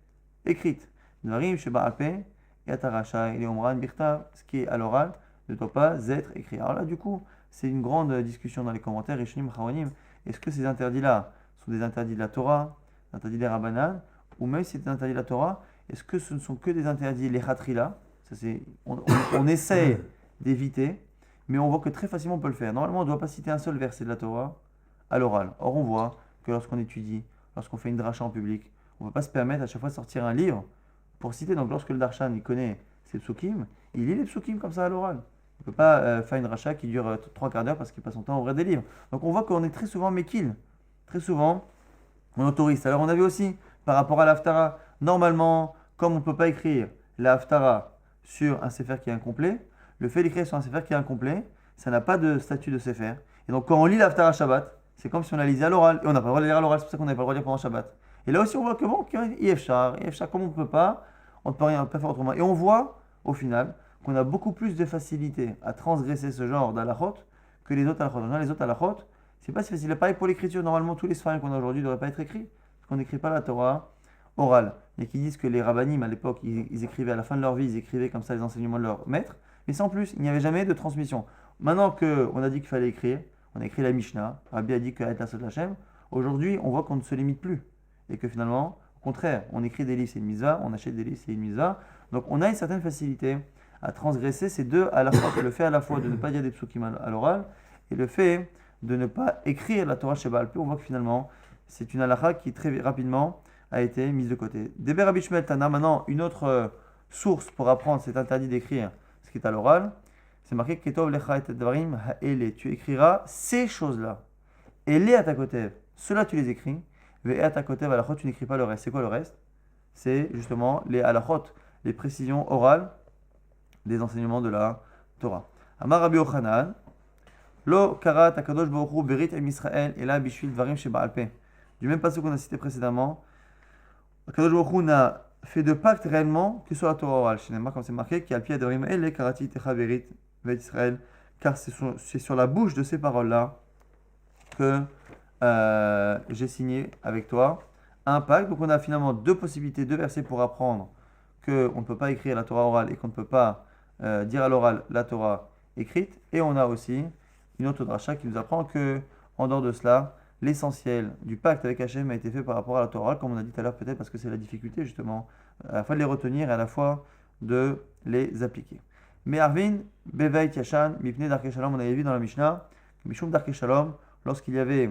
écrites. Dvarim Sheba Alpe et Ataracha et Omran Birta, ce qui est à l'oral ne doit pas être écrit. Alors là du coup, c'est une grande discussion dans les commentaires, Rishonim, Charonim. Est-ce que ces interdits-là sont des interdits de la Torah, des interdits des Rabbanan, ou même si c'est des interdits de la Torah, est-ce que ce ne sont que des interdits les Khatrila? On essaie d'éviter, mais on voit que très facilement on peut le faire. Normalement, on ne doit pas citer un seul verset de la Torah à l'oral. Or, on voit que lorsqu'on étudie, lorsqu'on fait une dracha en public, on ne peut pas se permettre à chaque fois de sortir un livre pour citer. Donc, lorsque le darshan il connaît ses psukim, il lit les psukim comme ça à l'oral. On ne peut pas faire une dracha qui dure 3 quarts d'heure parce qu'il passe son temps à ouvrir des livres. Donc on voit qu'on est très souvent mekil. Très souvent, on autorise. Alors on avait aussi, par rapport à l'Haftara, normalement, comme on ne peut pas écrire la Haftara sur un sefer qui est incomplet, le fait d'écrire sur un sefer qui est incomplet, ça n'a pas de statut de sefer. Et donc quand on lit la Haftara Shabbat, c'est comme si on la lisait à l'oral. Et on n'a pas le droit de lire à l'oral, c'est pour ça qu'on n'a pas le droit de lire pendant Shabbat. Et là aussi on voit que bon, Yefchar, comme on ne peut pas, on ne peut rien pas faire autrement. Et on voit, au final, qu'on a beaucoup plus de facilité à transgresser ce genre d'halachot que les autres halachot. Les autres halachot, c'est pas si facile. Pareil pour l'écriture, normalement tous les sfarim qu'on a aujourd'hui ne devraient pas être écrits, parce qu'on n'écrit pas la Torah orale. Mais qui disent que les rabbanim à l'époque, ils écrivaient à la fin de leur vie, ils écrivaient comme ça les enseignements de leur maître, mais sans plus, il n'y avait jamais de transmission. Maintenant qu'on a dit qu'il fallait écrire, on a écrit la Mishnah, Rabbi a dit que Ayat Asot Hashem, aujourd'hui on voit qu'on ne se limite plus, et que finalement, au contraire, on écrit des livres, c'est une mitzvah, on achète des livres, c'est une mitzvah, donc on a une certaine facilité à transgresser ces deux à la fois, le fait à la fois de ne pas dire des psukim à l'oral et le fait de ne pas écrire la Torah chez Baal Pé. On voit que finalement c'est une halakha qui très rapidement a été mise de côté. Deber Rabbi Shmuel Tana, maintenant une autre source pour apprendre cet interdit d'écrire ce qui est à l'oral, c'est marqué Ketov lecha et dvarim ha'ele, tu écriras ces choses-là. Et les à ta côté, ceux-là tu les écris, ve à ta côté halachot, tu n'écris pas le reste. C'est quoi le reste? C'est justement les halachot, les précisions orales des enseignements de la Torah. Amar Rabbi Yochanan, Lo karat akadosh baruch hu berit em Israël et la bishvil dvarim sheba'al peh. Du même passage qu'on a cité précédemment, Akadosh baruch hu n'a fait de pacte réellement que sur la Torah orale. Chez Neymar, comme c'est marqué, qui al pi advarim el karati techa berit vet Israël, car c'est sur la bouche de ces paroles-là que j'ai signé avec toi un pacte. Donc on a finalement deux possibilités, deux versets pour apprendre qu'on ne peut pas écrire la Torah orale et qu'on ne peut pas dire à l'oral la Torah écrite. Et on a aussi une autre dracha qui nous apprend que, en dehors de cela, l'essentiel du pacte avec Hachem a été fait par rapport à la Torah orale, comme on a dit tout à l'heure, peut-être parce que c'est la difficulté justement, à la fois de les retenir et à la fois de les appliquer. Mais Arvin, Beveit Yashan, Mipne Darke Shalom, on avait vu dans la Mishnah, Mishum Darke Shalom, lorsqu'il y avait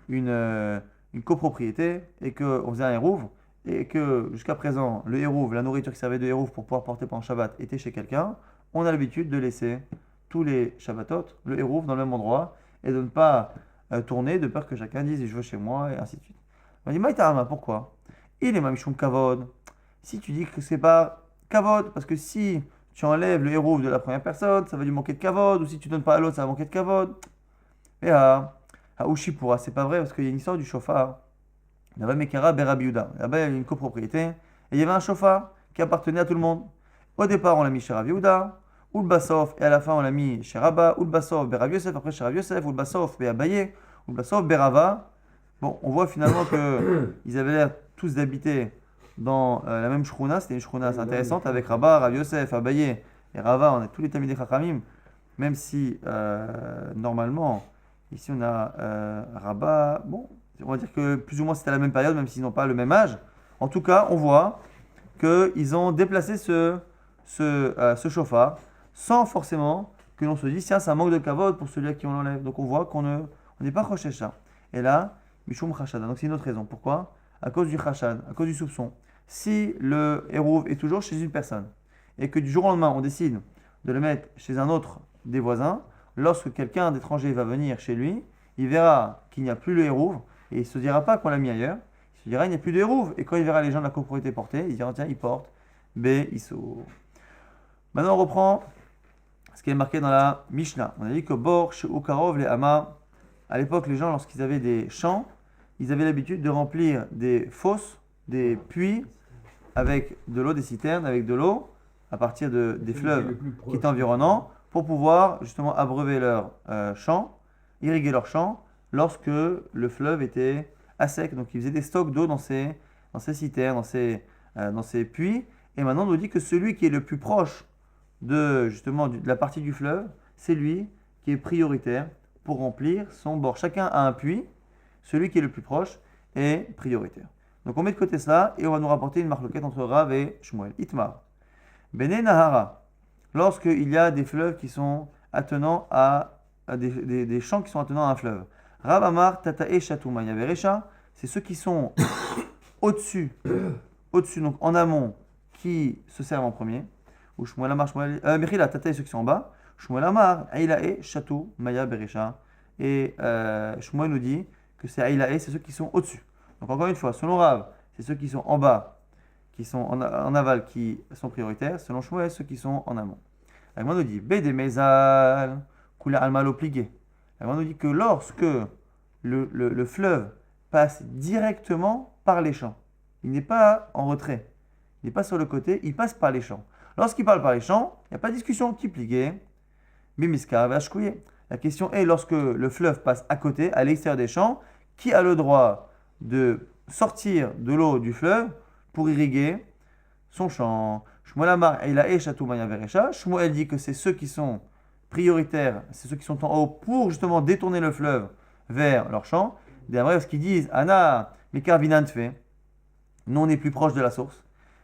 une copropriété et qu'on faisait un hérouv, et que jusqu'à présent, le hérouv, la nourriture qui servait de hérouv pour pouvoir porter pendant Shabbat était chez quelqu'un, on a l'habitude de laisser tous les Shabbatot, le hérouv dans le même endroit, et de ne pas tourner de peur que chacun dise je veux chez moi, et ainsi de suite. On dit Maïtama, pourquoi? Il est Mamishum Kavod. Si tu dis que c'est pas Kavod, parce que si tu enlèves le hérouv de la première personne, ça va lui manquer de Kavod, ou si tu donnes pas à l'autre, ça va manquer de Kavod. Et à Ushipura, c'est pas vrai, parce qu'il y a une histoire du chauffard. Là-bas, Mekara Berabi Yehuda. Là-bas, il y avait une copropriété, et il y avait un chauffard qui appartenait à tout le monde. Au départ, on l'a mis chez Rav Yehuda, ou le Bassof, et à la fin, on l'a mis chez Rabba, ou le Bassof, Berav Yosef, après chez Rav Yosef, ou le Bassof, Beabaye, ou le Bassof, Berava. Bon, on voit finalement qu'ils avaient l'air tous d'habiter dans la même shruna. C'était une shruna assez intéressante avec Rabba, Rav Yosef, Abaye et Rava. On a tous les Talmidei Chachamim, même si normalement, ici on a Rabba. Bon, on va dire que plus ou moins c'était à la même période, même s'ils n'ont pas le même âge. En tout cas, on voit qu'ils ont déplacé ce chauffard sans forcément que l'on se dise tiens, c'est un manque de kavod pour celui à qui on l'enlève. Donc on voit qu'on n'est pas choshecha. Et là, Mishum Chashad. Donc c'est une autre raison. Pourquoi? À cause du Chashad, à cause du soupçon. Si le Hérouv est toujours chez une personne et que du jour au lendemain on décide de le mettre chez un autre des voisins, lorsque quelqu'un d'étranger va venir chez lui, il verra qu'il n'y a plus le Hérouv et il ne se dira pas qu'on l'a mis ailleurs. Il se dira il n'y a plus de Hérouv. Et quand il verra les gens de la copropriété porter, il dira tiens, il porte B, Issou. Maintenant on reprend ce qui est marqué dans la Mishnah. On a dit que Bor, Ukarov, les Hama, à l'époque, les gens, lorsqu'ils avaient des champs, ils avaient l'habitude de remplir des fosses, des puits, avec de l'eau, des citernes, avec de l'eau, à partir des fleuves qui étaient environnants, pour pouvoir justement abreuver leurs champs, irriguer leurs champs, lorsque le fleuve était à sec. Donc ils faisaient des stocks d'eau dans ces citernes, dans ces puits. Et maintenant, on nous dit que celui qui est le plus proche de la partie du fleuve, c'est lui qui est prioritaire pour remplir son bord. Chacun a un puits, celui qui est le plus proche est prioritaire. Donc on met de côté cela et on va nous rapporter une marloquette entre Rav et Shmuel. Itmar. Bene Nahara. Lorsqu'il y a des fleuves qui sont attenants à des champs qui sont attenants à un fleuve. Rav Amar Tatae Shatouma Yaveresha, c'est ceux qui sont au-dessus, donc en amont, qui se servent en premier. Ou Shmuel Amar, Mechila, Tatae, ceux qui sont en bas. Shmuel Amar, Ailae, Chatou, Maya, Beresha. Et Shmuel nous dit que c'est Ailae, c'est ceux qui sont au-dessus. Donc encore une fois, selon Rav, c'est ceux qui sont en bas, qui sont en aval, qui sont prioritaires. Selon Shmuel, ceux qui sont en amont. La Gemara nous dit, Bede Mezal, Kula Almalo Pligé. La Gemara nous dit que lorsque le fleuve passe directement par les champs, il n'est pas en retrait, il n'est pas sur le côté, il passe par les champs. Lorsqu'il parle par les champs, il n'y a pas de discussion. Qui pligué? Bimiska vachkouye. La question est lorsque le fleuve passe à côté, à l'extérieur des champs, qui a le droit de sortir de l'eau du fleuve pour irriguer son champ? Shmuel Amar Eila et Chatou Maya Veresha. Shmuel dit que c'est ceux qui sont prioritaires, c'est ceux qui sont en haut pour justement détourner le fleuve vers leur champ. D'ailleurs, ce qu'ils disent, Anna, Mikar Vinantfe, nous on est plus proche de la source.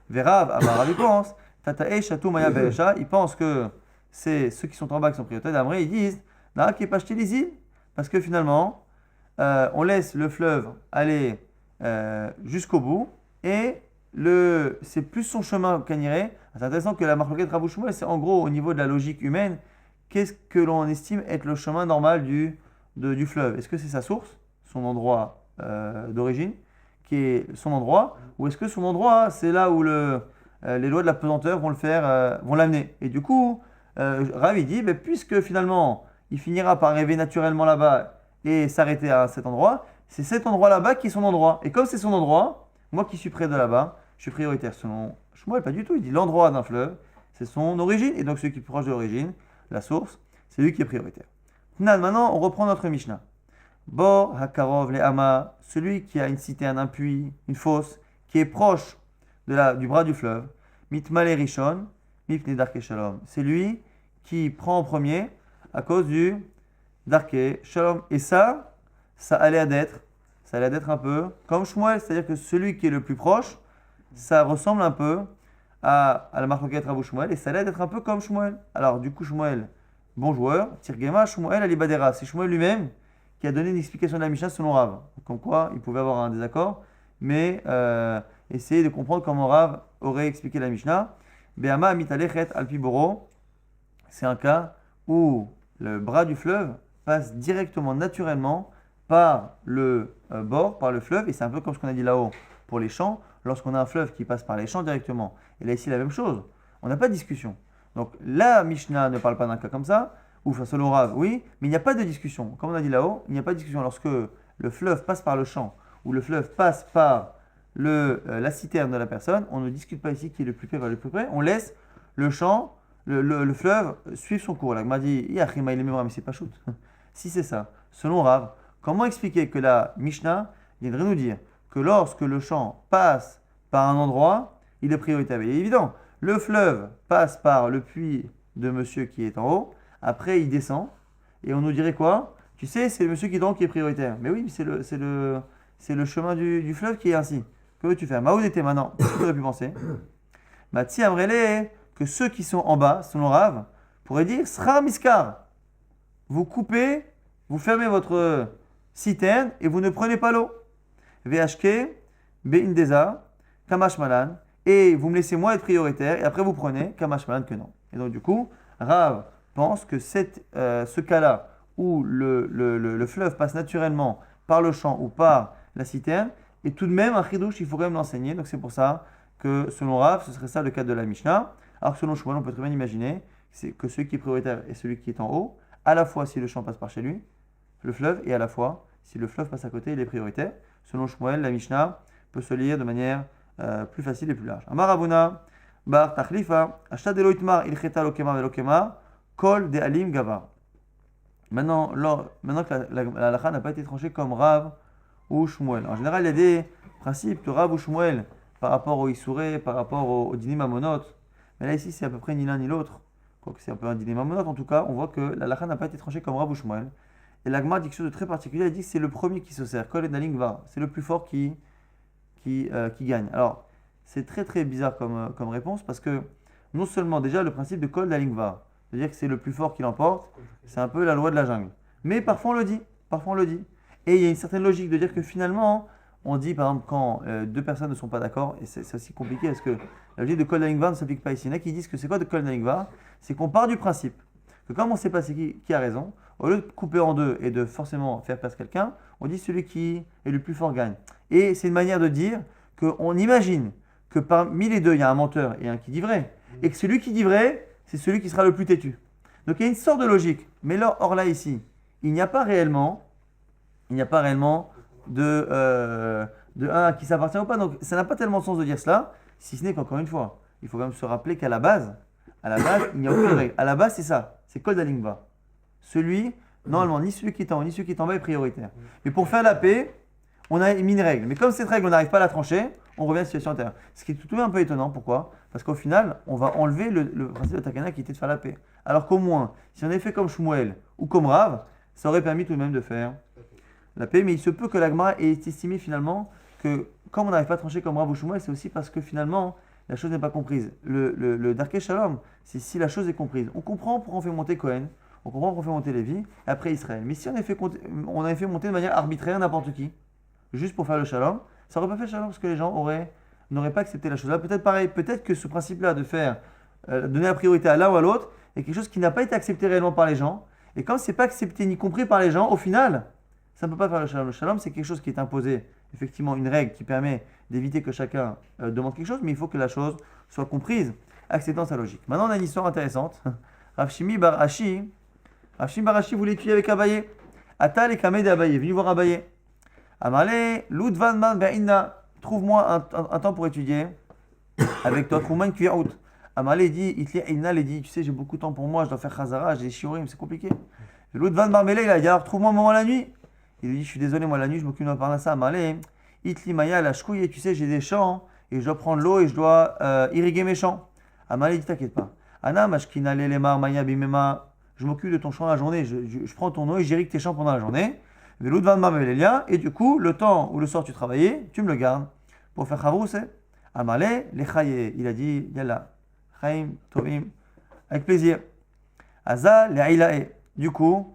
Verav, Amar pense. Tatae, Chatou, Maya, Beresha, ils pensent que c'est ceux qui sont en bas qui sont prioritaires. D'après, ils disent, n'a qui est pas acheté les îles, parce que finalement, on laisse le fleuve aller jusqu'au bout, et c'est plus son chemin qu'un irait. C'est intéressant que la marloquette Rav Shmuel, c'est en gros au niveau de la logique humaine, qu'est-ce que l'on estime être le chemin normal du fleuve? Est-ce que c'est sa source, son endroit d'origine, qui est son endroit, ou est-ce que son endroit, c'est là où les lois de la pesanteur vont l'amener. Et du coup, Rav il dit, puisque finalement, il finira par arriver naturellement là-bas et s'arrêter à cet endroit, c'est cet endroit là-bas qui est son endroit. Et comme c'est son endroit, moi qui suis près de là-bas, je suis prioritaire. Selon Shmuel, pas du tout. Il dit l'endroit d'un fleuve, c'est son origine. Et donc celui qui est proche de l'origine, la source, c'est lui qui est prioritaire. Maintenant, on reprend notre Mishnah. Bor, Hakarov, le Hama, celui qui a une citerne, un puits, une fosse, qui est proche du bras du fleuve, Mitmale Rishon, Mipne Darke Shalom. C'est lui qui prend en premier à cause du Darke Shalom. Et ça allait d'être un peu comme Shmuel, c'est-à-dire que celui qui est le plus proche, ça ressemble un peu à la marloquette Rav Shmuel, et ça allait d'être un peu comme Shmuel. Alors du coup, Shmuel, bon joueur, Tirgema, Shmuel Alibadera. C'est Shmuel lui-même qui a donné une explication de la Mishnah selon Rav. Comme quoi, il pouvait avoir un désaccord, mais essayer de comprendre comment Rav aurait expliqué la Mishnah. Be'ama amitalechet alpiboro, c'est un cas où le bras du fleuve passe directement, naturellement, par le bord, par le fleuve, et c'est un peu comme ce qu'on a dit là-haut pour les champs, lorsqu'on a un fleuve qui passe par les champs directement. Et là, ici, la même chose. On n'a pas de discussion. Donc, la Mishnah ne parle pas d'un cas comme ça, ou selon Rav, oui, mais il n'y a pas de discussion. Comme on a dit là-haut, il n'y a pas de discussion lorsque le fleuve passe par le champ, ou le fleuve passe par la citerne de la personne. On ne discute pas ici qui est le plus près vers le plus près. On laisse le champ, le fleuve suivre son cours. Là, m'a dit, mais c'est pas shoot. Si c'est ça, selon Rav, comment expliquer que la Mishnah viendrait nous dire que lorsque le champ passe par un endroit, il est prioritaire? Il est évident. Le fleuve passe par le puits de monsieur qui est en haut, après il descend, et on nous dirait quoi? Tu sais, c'est le monsieur qui est en haut qui est prioritaire. Mais oui, c'est le chemin du fleuve qui est ainsi. Que veux-tu faire? Maoud était maintenant. Qu'est-ce que tu aurais pu penser? Mati Amrele, que ceux qui sont en bas, selon Rav, pourraient dire Sra Miskar. Vous coupez, vous fermez votre citerne et vous ne prenez pas l'eau. VHK, Beindeza, Kamash Malan. Et vous me laissez moi être prioritaire et après vous prenez Kamash Malan que non. Et donc du coup, Rav pense que ce cas-là où le fleuve passe naturellement par le champ ou par la citerne est tout de même un chidouche, il faut quand même l'enseigner. Donc c'est pour ça que selon Rav, ce serait ça le cas de la Mishnah. Alors que selon Shmuel, on peut très bien imaginer que celui qui est prioritaire est celui qui est en haut, à la fois si le champ passe par chez lui, le fleuve, et à la fois si le fleuve passe à côté, il est prioritaire. Selon Shmuel, la Mishnah peut se lire de manière plus facile et plus large. Amar Abuna, Bar Tachlifa, Ashtad Eloitmar, Ilcheta Lokema Velokema, Kol de Alim Gavar. Maintenant que la halakha n'a pas été tranchée comme Rav ou Shmuel. En général, il y a des principes de Rav ou Shmuel par rapport au Issouré, par rapport au Dinim Amonot. Mais là, ici, c'est à peu près ni l'un ni l'autre. Quoique c'est un peu un Dinim Amonot, en tout cas, on voit que la halakha n'a pas été tranchée comme Rav ou Shmuel. Et l'Agma dit quelque chose de très particulier. Elle dit que c'est le premier qui se sert. Kol de Alim Gavar. C'est le plus fort qui gagne. Alors, c'est très très bizarre comme réponse parce que non seulement déjà le principe de Kol Daling Va, c'est-à-dire que c'est le plus fort qui l'emporte, c'est un peu la loi de la jungle. Mais parfois on le dit. Et il y a une certaine logique de dire que finalement, on dit par exemple quand deux personnes ne sont pas d'accord, et c'est aussi compliqué parce que la logique de Kol Daling Va ne s'applique pas ici. Il y en a qui disent que c'est quoi de Kol Daling Va? C'est qu'on part du principe que comme on ne sait pas c'est qui a raison, au lieu de couper en deux et de forcément faire perdre quelqu'un, on dit celui qui est le plus fort gagne. Et c'est une manière de dire qu'on imagine que parmi les deux, il y a un menteur et un qui dit vrai. Et que celui qui dit vrai, c'est celui qui sera le plus têtu. Donc il y a une sorte de logique. Mais là, or là, ici, il n'y a pas réellement de un qui s'appartient ou pas. Donc ça n'a pas tellement de sens de dire cela, si ce n'est qu'encore une fois, il faut quand même se rappeler qu'à la base, il n'y a aucune règle. À la base, c'est ça. C'est Kol Dalingba. Celui, normalement, ni celui qui est en haut, ni celui qui est en bas est prioritaire. Mais pour faire la paix, on a mis une règle. Mais comme cette règle, on n'arrive pas à la trancher, on revient à la situation antérieure. Ce qui est tout de même un peu étonnant. Pourquoi? Parce qu'au final, on va enlever le principe de Takana qui était de faire la paix. Alors qu'au moins, si on avait fait comme Shmuel ou comme Rav, ça aurait permis tout de même de faire la paix. Mais il se peut que l'Agma ait estimé finalement que, comme on n'arrive pas à trancher comme Rav ou Shmuel, c'est aussi parce que finalement, la chose n'est pas comprise. Le Darkei Shalom, c'est si la chose est comprise. On comprend pourquoi on fait monter Cohen, on comprend pourquoi on fait monter Lévi, et après Israël. Mais si on avait fait monter de manière arbitraire n'importe qui, juste pour faire le Shalom, ça n'aurait pas fait le Shalom parce que les gens n'auraient pas accepté la chose là. Peut-être pareil, peut-être que ce principe-là de faire donner la priorité à l'un ou à l'autre est quelque chose qui n'a pas été accepté réellement par les gens. Et quand c'est pas accepté ni compris par les gens, au final, ça ne peut pas faire le Shalom. Le Shalom, c'est quelque chose qui est imposé, effectivement, une règle qui permet d'éviter que chacun demande quelque chose, mais il faut que la chose soit comprise, acceptant sa logique. Maintenant, on a une histoire intéressante. Rav Shimi Bar Ashi voulait étudier avec Abaye. Atal et Kamed Abaye, venu voir Abaye. Amale, Ludvanman Be'inna, trouve-moi un temps pour étudier avec toi, trouve-moi une cuillère haute. Amale dit, Itli Inna, il dit, tu sais, j'ai beaucoup de temps pour moi, je dois faire Khazara, j'ai Shiurim, c'est compliqué. Ludvanman Bele, il a dit, alors trouve-moi un moment la nuit. Il lui dit, je suis désolé, moi la nuit, je m'occupe de parler à ça. Amale, Itli Maya, la chkouille, tu sais, j'ai des champs et je dois prendre l'eau et je dois irriguer mes champs. Amale dit, t'inquiète pas. Anna, Mashkina, Lelemar, Maya, Bimema, je m'occupe de ton champ la journée, je prends ton eau et j'irrigue tes champs pendant la journée. Et du coup, le temps où le soir tu travaillais, tu me le gardes pour faire Chavrousé. Amale, les chaye, il a dit, yalla, chaim, tovim, avec plaisir. Aza, les ailae. Du coup,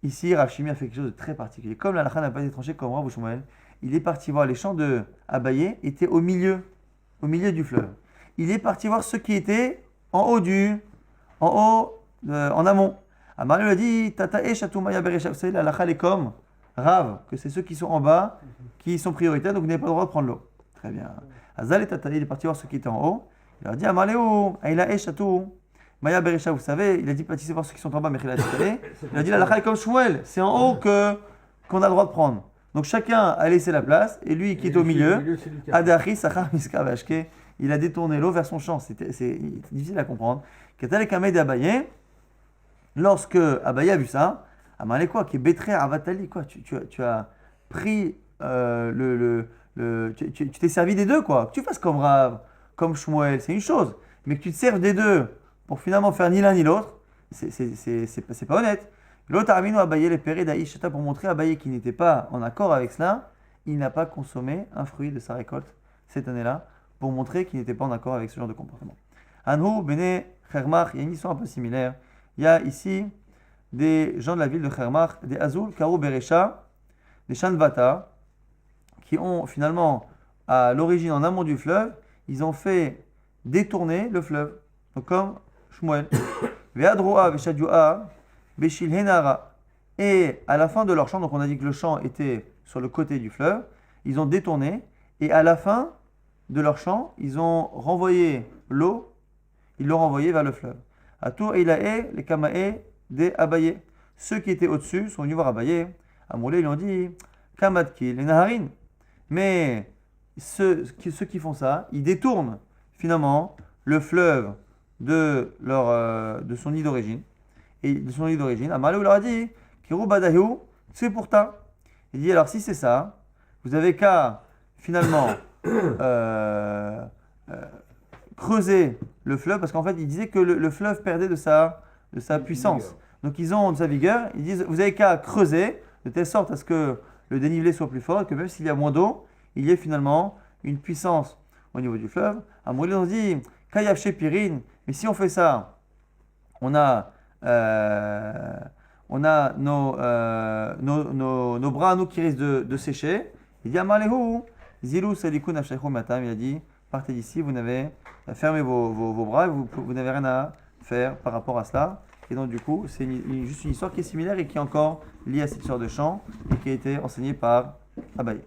ici, Rav Shimi a fait quelque chose de très particulier. Comme la halakha n'a pas été tranchée comme Rav ou Shmuel, il est parti voir les champs de Abaye, étaient au milieu du fleuve. Il est parti voir ceux qui étaient en amont. Amar lui a dit, Tata e shatou maya beresha. Vous savez, la halakha est comme Rav, que c'est ceux qui sont en bas qui sont prioritaires, donc vous n'avez pas le droit de prendre l'eau. Très bien. Azal et Tata, il est parti voir ceux qui étaient en haut. Il leur a dit, Amar Léo, Aïla e shatou maya beresha. Vous savez, il a dit, pâtissez voir ceux qui sont en bas, mais il a dit, la halakha est comme Shmuel, c'est en haut qu'on a le droit de prendre. Donc chacun a laissé la place, et lui qui est au milieu, Adachi, Sachar, Miska, Vashke, il a détourné l'eau vers son champ. C'est difficile à comprendre. Katal et Kamed Abaye. Lorsque Abaye a vu ça, Amalé quoi, qui est Bétré Avatali, quoi, tu as pris tu t'es servi des deux, quoi. Que tu fasses comme Rav, comme Shmuel, c'est une chose, mais que tu te serves des deux pour finalement faire ni l'un ni l'autre, c'est pas honnête. L'autre Amino Abaye les péré d'Aïchata pour montrer à Abaye qui n'était pas en accord avec cela, il n'a pas consommé un fruit de sa récolte cette année-là pour montrer qu'ils n'étaient pas en accord avec ce genre de comportement. Anhu, Bene, Khermach, il y a une histoire un peu similaire. Il y a ici des gens de la ville de Khermach, des Azul, Karou, Beresha, des Shanvata, qui ont finalement, à l'origine en amont du fleuve, ils ont fait détourner le fleuve. Donc comme Shmuel. Ve'adroa, Ve'shadioa, Beshilhenara. Et à la fin de leur champ, donc on a dit que le champ était sur le côté du fleuve, ils ont détourné, et à la fin de leur champ, ils ont renvoyé l'eau, ils l'ont renvoyé vers le fleuve. Atur Eilae, les Kamae, des Abaye. Ceux qui étaient au-dessus sont venus voir Abaye. À Moulé, ils lui ont dit Kamadki, les Naharin. Mais ceux qui font ça, ils détournent finalement le fleuve de son nid d'origine. Et de son nid d'origine, Amalou leur a dit Kirubadahu, c'est pour ta. Il dit alors si c'est ça, vous avez qu'à finalement creuser le fleuve, parce qu'en fait il disait que le fleuve perdait de sa puissance. Donc ils ont de sa vigueur, ils disent vous avez qu'à creuser de telle sorte à ce que le dénivelé soit plus fort, et que même s'il y a moins d'eau, il y ait finalement une puissance au niveau du fleuve. À Moulin on dit Kayav Shepirine, mais si on fait ça, on a nos bras, nous, qui risquent de sécher. Il dit Amalehu, Zilou Salikun Afshachou Matam, il a dit partez d'ici, fermez vos bras, vous n'avez rien à faire par rapport à cela. Et donc, du coup, c'est juste une histoire qui est similaire et qui est encore liée à cette histoire de chant et qui a été enseignée par Abaye.